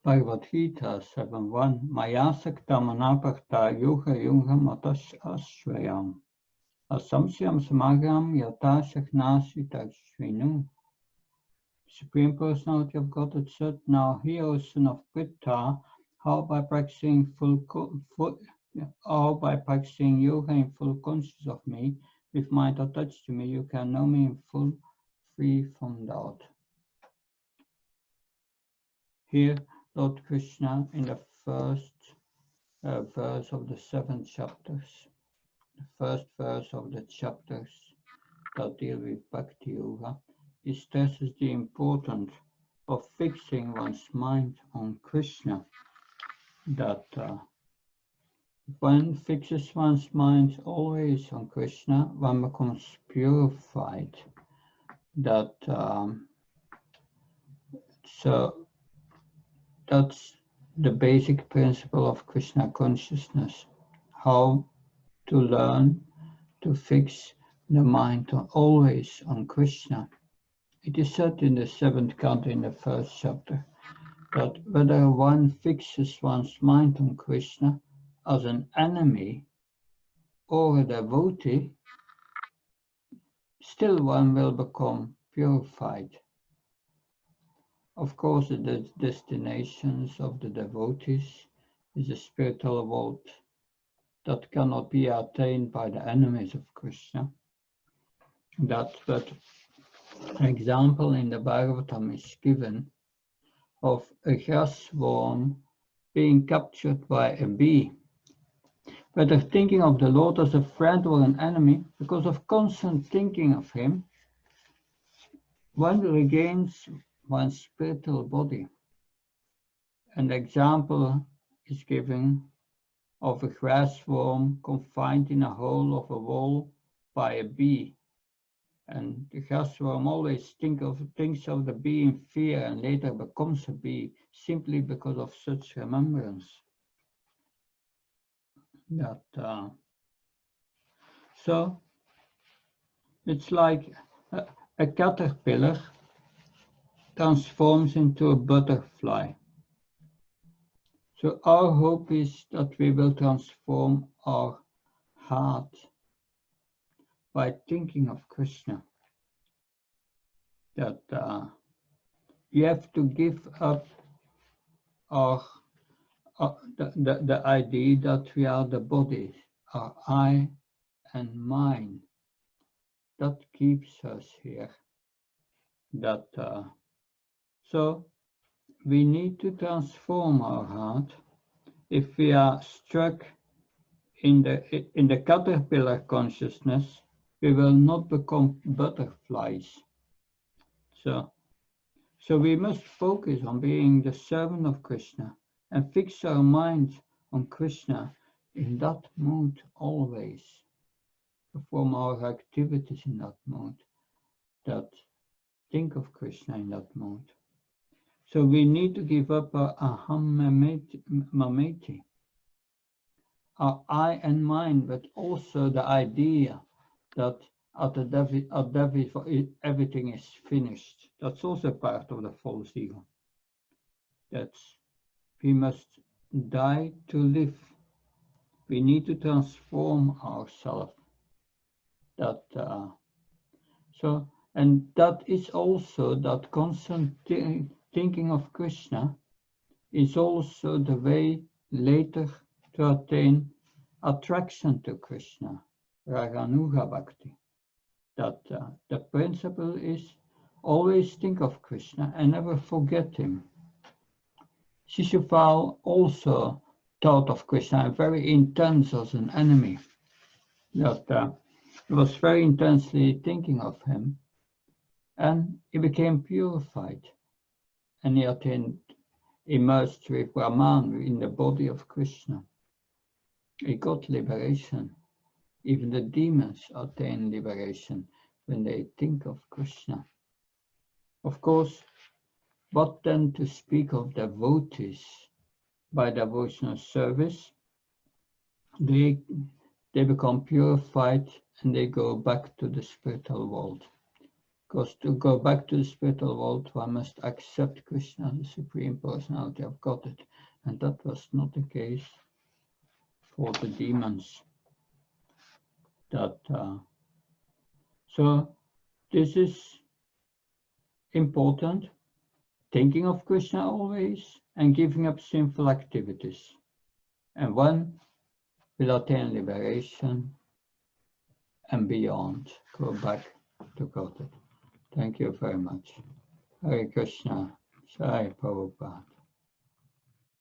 Bhagavad Gita 7.1 Mayasakta manaparta yuga yuga matas ashrayam asamsyam samagram yata shaknasi takshvinu. Supreme Personality of Godhead said, now hear, O son of Pritha, how by practicing yoga in full consciousness of me, with mind attached to me, you can know me in full, free from doubt. Here, Lord Krishna, in the first verse of the 7 chapters, the first verse of the chapters that deal with Bhakti Yoga, he stresses the importance of fixing one's mind on Krishna. That one fixes one's mind always on Krishna, one becomes purified. That so that's the basic principle of Krishna consciousness, how to learn to fix the mind always on Krishna. It is said in the 7th canto in the 1st chapter that whether one fixes one's mind on Krishna as an enemy or a devotee, still one will become purified. Of course, the destinations of the devotees is a spiritual world that cannot be attained by the enemies of Krishna. But an example in the Bhagavatam is given of a grass worm being captured by a bee. Whether thinking of the Lord as a friend or an enemy, because of constant thinking of him, one regains one's spiritual body. An example is given of a grass worm confined in a hole of a wall by a bee. And the grass worm always thinks of the bee in fear and later becomes a bee simply because of such remembrance. So it's like a caterpillar transforms into a butterfly. So our hope is that we will transform our heart by thinking of Krishna. That you have to give up the idea that we are the body, our I and mine. That keeps us here. So we need to transform our heart. If we are struck in the caterpillar consciousness, we will not become butterflies. So we must focus on being the servant of Krishna and fix our mind on Krishna in that mode always. Perform our activities in that mode. That think of Krishna in that mode. So we need to give up our aham mameti, our I and mine, but also the idea that at everything is finished. That's also part of the false ego. That's we must die to live. We need to transform ourselves. And that is also that constant thinking of Krishna is also the way later to attain attraction to Krishna, Raganuga Bhakti. That the principle is always think of Krishna and never forget him. Shishupal also thought of Krishna very intense as an enemy. That he was very intensely thinking of him, and he became purified, and he attained emerged with Brahman in the body of Krishna. He got liberation. Even the demons attain liberation when they think of Krishna. Of course, what then to speak of devotees? By devotional service, they become purified and they go back to the spiritual world. Because to go back to the spiritual world, one must accept Krishna, the Supreme Personality of Godhead. And that was not the case for the demons. So this is important, thinking of Krishna always and giving up sinful activities. And one will attain liberation and beyond, go back to Godhead. Thank you very much. Hare Krishna. Sai Prabhupada.